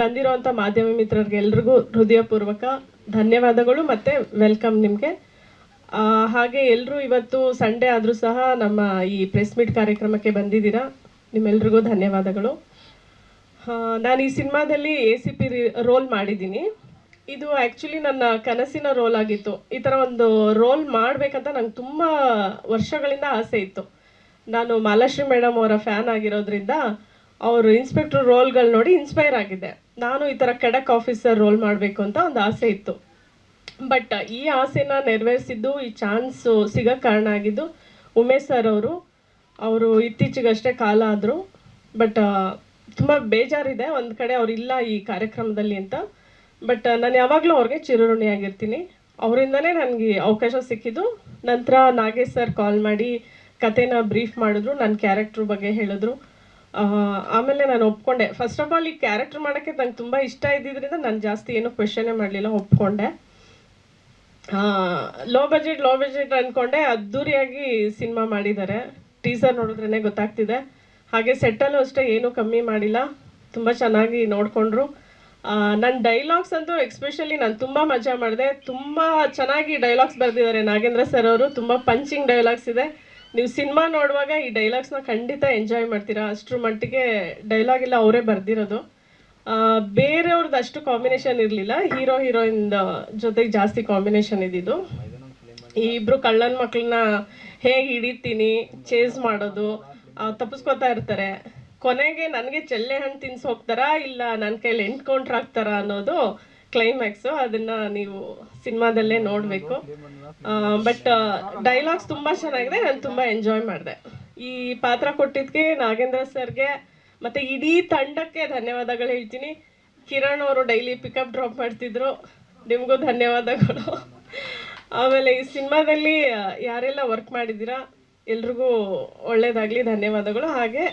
ಬಂದಿರುವಂಥ ಮಾಧ್ಯಮ ಮಿತ್ರರಿಗೆ ಎಲ್ರಿಗೂ ಹೃದಯಪೂರ್ವಕ ಧನ್ಯವಾದಗಳು ಮತ್ತು ವೆಲ್ಕಮ್ ನಿಮಗೆ. ಹಾಗೆ ಎಲ್ಲರೂ ಇವತ್ತು ಸಂಡೇ ಆದರೂ ಸಹ ನಮ್ಮ ಈ ಪ್ರೆಸ್ ಮೀಟ್ ಕಾರ್ಯಕ್ರಮಕ್ಕೆ ಬಂದಿದ್ದೀರಾ. ನಿಮ್ಮೆಲ್ರಿಗೂ ಧನ್ಯವಾದಗಳು. ನಾನು ಈ ಸಿನಿಮಾದಲ್ಲಿ ACP ರೋಲ್ ಮಾಡಿದ್ದೀನಿ. ಇದು ಆ್ಯಕ್ಚುಲಿ ನನ್ನ ಕನಸಿನ ರೋಲ್ ಆಗಿತ್ತು. ಈ ಥರ ಒಂದು ರೋಲ್ ಮಾಡಬೇಕಂತ ನಂಗೆ ತುಂಬ ವರ್ಷಗಳಿಂದ ಆಸೆ ಇತ್ತು. ನಾನು ಮಾಲಾಶ್ರೀ ಮೇಡಮ್ ಅವರ ಫ್ಯಾನ್ ಆಗಿರೋದ್ರಿಂದ ಅವರು ಇನ್ಸ್ಪೆಕ್ಟರ್ ರೋಲ್ಗಳು ನೋಡಿ ಇನ್ಸ್ಪೈರ್ ಆಗಿದ್ದೆ. ನಾನು ಈ ಥರ ಖಡಕ್ ಆಫೀಸರ್ ರೋಲ್ ಮಾಡಬೇಕು ಅಂತ ಒಂದು ಆಸೆ ಇತ್ತು. ಬಟ್ ಈ ಆಸೆನ ನೆರವೇರಿಸಿದ್ದು, ಈ ಚಾನ್ಸು ಸಿಗೋಕ್ಕೆ ಕಾರಣ ಆಗಿದ್ದು ಉಮೇಶ್ ಸರ್ ಅವರು ಇತ್ತೀಚೆಗಷ್ಟೇ ಕಾಲ ಆದರು. ಬಟ್ ತುಂಬ ಬೇಜಾರಿದೆ ಒಂದು ಕಡೆ ಅವರಿಲ್ಲ ಈ ಕಾರ್ಯಕ್ರಮದಲ್ಲಿ ಅಂತ. ಬಟ್ ನಾನು ಯಾವಾಗಲೂ ಅವ್ರಿಗೆ ಚಿರಋಣಿಯಾಗಿರ್ತೀನಿ. ಅವರಿಂದನೇ ನನಗೆ ಅವಕಾಶ ಸಿಕ್ಕಿದ್ದು. ನಂತರ ನಾಗೇಶ್ ಸರ್ ಕಾಲ್ ಮಾಡಿ ಕತೆನ ಬ್ರೀಫ್ ಮಾಡಿದ್ರು, ನನ್ನ ಕ್ಯಾರೆಕ್ಟ್ರ್ ಬಗ್ಗೆ ಹೇಳಿದ್ರು. ಆಮೇಲೆ ನಾನು ಒಪ್ಕೊಂಡೆ. ಫಸ್ಟ್ ಆಫ್ ಆಲ್ ಈ ಕ್ಯಾರೆಕ್ಟರ್ ಮಾಡೋಕ್ಕೆ ನಂಗೆ ತುಂಬ ಇಷ್ಟ ಇದ್ದಿದ್ದರಿಂದ ನಾನು ಜಾಸ್ತಿ ಏನೂ ಕ್ವೆಶನೇ ಮಾಡಲಿಲ್ಲ, ಒಪ್ಕೊಂಡೆ. ಲೋ ಬಜೆಟ್ ಅಂದ್ಕೊಂಡೆ. ಅದ್ದೂರಿಯಾಗಿ ಸಿನಿಮಾ ಮಾಡಿದ್ದಾರೆ. ಟೀಸರ್ ನೋಡಿದ್ರೇ ಗೊತ್ತಾಗ್ತಿದೆ. ಹಾಗೆ ಸೆಟ್ಟಲ್ಲೂ ಅಷ್ಟೇ ಏನೂ ಕಮ್ಮಿ ಮಾಡಿಲ್ಲ, ತುಂಬ ಚೆನ್ನಾಗಿ ನೋಡಿಕೊಂಡ್ರು. ನನ್ನ ಡೈಲಾಗ್ಸ್ ಅಂತೂ ಎಕ್ಸ್ಪೆಷಲಿ ನಾನು ತುಂಬ ಮಜಾ ಮಾಡಿದೆ. ತುಂಬ ಚೆನ್ನಾಗಿ ಡೈಲಾಗ್ಸ್ ಬರೆದಿದ್ದಾರೆ ನಾಗೇಂದ್ರ ಸರ್ ಅವರು. ತುಂಬ ಪಂಚಿಂಗ್ ಡೈಲಾಗ್ಸ್ ಇದೆ. ನೀವು ಸಿನಿಮಾ ನೋಡುವಾಗ ಈ ಡೈಲಾಗ್ಸ್ನ ಖಂಡಿತ ಎಂಜಾಯ್ ಮಾಡ್ತೀರಾ. ಅಷ್ಟರ ಮಟ್ಟಿಗೆ ಡೈಲಾಗ್ ಎಲ್ಲ ಅವರೇ ಬರೆದಿರೋದು. ಬೇರೆಯವ್ರದ್ದು ಅಷ್ಟು ಕಾಂಬಿನೇಷನ್ ಇರಲಿಲ್ಲ. ಹೀರೋಯಿನ್ ಜೊತೆಗೆ ಜಾಸ್ತಿ ಕಾಂಬಿನೇಷನ್ ಇದ್ದಿದ್ದು. ಈ ಇಬ್ಬರು ಕಳ್ಳನ ಮಕ್ಕಳನ್ನ ಹೇಗೆ ಹಿಡಿತೀನಿ, ಚೇಸ್ ಮಾಡೋದು, ತಪ್ಪಿಸ್ಕೊತಾ ಇರ್ತಾರೆ. ಕೊನೆಗೆ ನನಗೆ ಚೆಲ್ಲೆ ಹಣ್ಣು ತಿನ್ಸಿ ಹೋಗ್ತಾರಾ ಇಲ್ಲ ನನ್ನ ಕೈಲಿ ಎನ್ಕೌಂಟ್ರ್ ಆಗ್ತಾರಾ ಅನ್ನೋದು ಕ್ಲೈಮ್ಯಾಕ್ಸು. ಅದನ್ನು ನೀವು ಸಿನಿಮಾದಲ್ಲೇ ನೋಡಬೇಕು. ಬಟ್ ಡೈಲಾಗ್ಸ್ ತುಂಬ ಚೆನ್ನಾಗಿದೆ. ನಾನು ತುಂಬ ಎಂಜಾಯ್ ಮಾಡಿದೆ. ಈ ಪಾತ್ರ ಕೊಟ್ಟಿದ್ದಕ್ಕೆ ನಾಗೇಂದ್ರ ಸರ್ಗೆ ಮತ್ತು ಇಡೀ ತಂಡಕ್ಕೆ ಧನ್ಯವಾದಗಳು ಹೇಳ್ತೀನಿ. ಕಿರಣ್ ಅವರು ಡೈಲಿ ಪಿಕಪ್ ಡ್ರಾಪ್ ಮಾಡ್ತಿದ್ರು, ನಿಮಗೂ ಧನ್ಯವಾದಗಳು. ಆಮೇಲೆ ಈ ಸಿನಿಮಾದಲ್ಲಿ ಯಾರೆಲ್ಲ ವರ್ಕ್ ಮಾಡಿದ್ದೀರಾ ಎಲ್ರಿಗೂ ಒಳ್ಳೆಯದಾಗಲಿ, ಧನ್ಯವಾದಗಳು. ಹಾಗೆ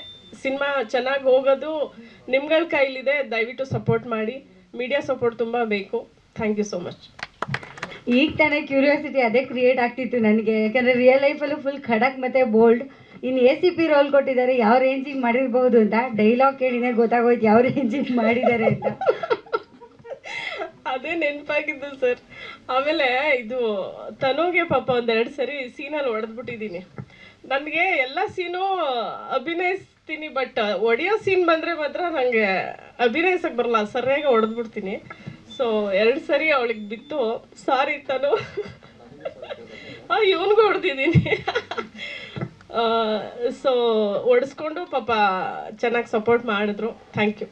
ಸಿನಿಮಾ ಚೆನ್ನಾಗಿ ಹೋಗೋದು ನಿಮ್ಗಳ ಕೈಲಿದೆ. ದಯವಿಟ್ಟು ಸಪೋರ್ಟ್ ಮಾಡಿ. ಮೀಡಿಯಾ ಸಪೋರ್ಟ್ ತುಂಬ ಬೇಕು. Thank you so much. ಈಗ ತಾನೇ ಕ್ಯೂರಿಯಾಸಿಟಿ ಅದೇ ಕ್ರಿಯೇಟ್ ಆಗ್ತಿತ್ತು ನನಗೆ. ಯಾಕಂದರೆ ರಿಯಲ್ ಲೈಫಲ್ಲೂ ಫುಲ್ ಖಡಕ್ ಮತ್ತು ಬೋಲ್ಡ್. ಇನ್ನು ACP ರೋಲ್ ಕೊಟ್ಟಿದ್ದಾರೆ, ಯಾವ ರೇಂಜಿಗೆ ಮಾಡಿರ್ಬೋದು ಅಂತ. ಡೈಲಾಗ್ ಕೇಳಿನೇ ಗೊತ್ತಾಗೋಯ್ತು ಯಾವ ರೇಂಜಿಗೆ ಮಾಡಿದ್ದಾರೆ ಅಂತ. ಅದೇ ನೆನಪಾಗಿದ್ದು ಸರ್. ಆಮೇಲೆ ಇದು ತನುಗೆ ಪಾಪ ಒಂದೆರಡು ಸರಿ ಸೀನಲ್ಲಿ ಹೊಡೆದ್ಬಿಟ್ಟಿದ್ದೀನಿ. ನನಗೆ ಎಲ್ಲ ಸೀನು ಅಭಿನಯಿಸ್ತೀನಿ, ಬಟ್ ಹೊಡೆಯೋ ಸೀನ್ ಬಂದರೆ ಮಾತ್ರ ನನಗೆ ಅಭಿನಯಿಸಕ್ಕೆ ಬರಲ್ಲ, ಸರಿಯಾಗಿ ಹೊಡೆದ್ಬಿಡ್ತೀನಿ. ಸೊ 2 ಸರಿ ಅವಳಿಗೆ ಬಿತ್ತು. ಸಾರಿ ತನು. ಇವನಿಗೂ ಹೊಡೆದಿದ್ದೀನಿ. ಸೊ ಹೊಡೆಸ್ಕೊಂಡು ಪಾಪ ಚೆನ್ನಾಗಿ ಸಪೋರ್ಟ್ ಮಾಡಿದ್ರು. Thank you.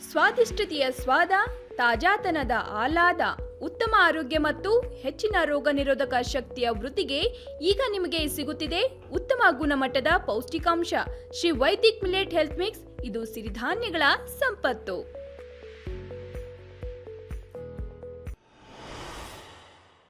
ಸ್ವಾದಿಷ್ಟತೆಯ ಸ್ವಾದ, ತಾಜಾತನದ ಆಹ್ಲಾದ, ಉತ್ತಮ ಆರೋಗ್ಯ ಮತ್ತು ಹೆಚ್ಚಿನ ರೋಗ ನಿರೋಧಕ ಶಕ್ತಿಯ ವೃದ್ಧಿಗೆ ಈಗ ನಿಮಗೆ ಸಿಗುತ್ತಿದೆ ಉತ್ತಮ ಗುಣಮಟ್ಟದ ಪೌಷ್ಟಿಕಾಂಶ. Shri Vaidik millet health mix. ಇದು ಸಿರಿಧಾನ್ಯಗಳ ಸಂಪತ್ತು.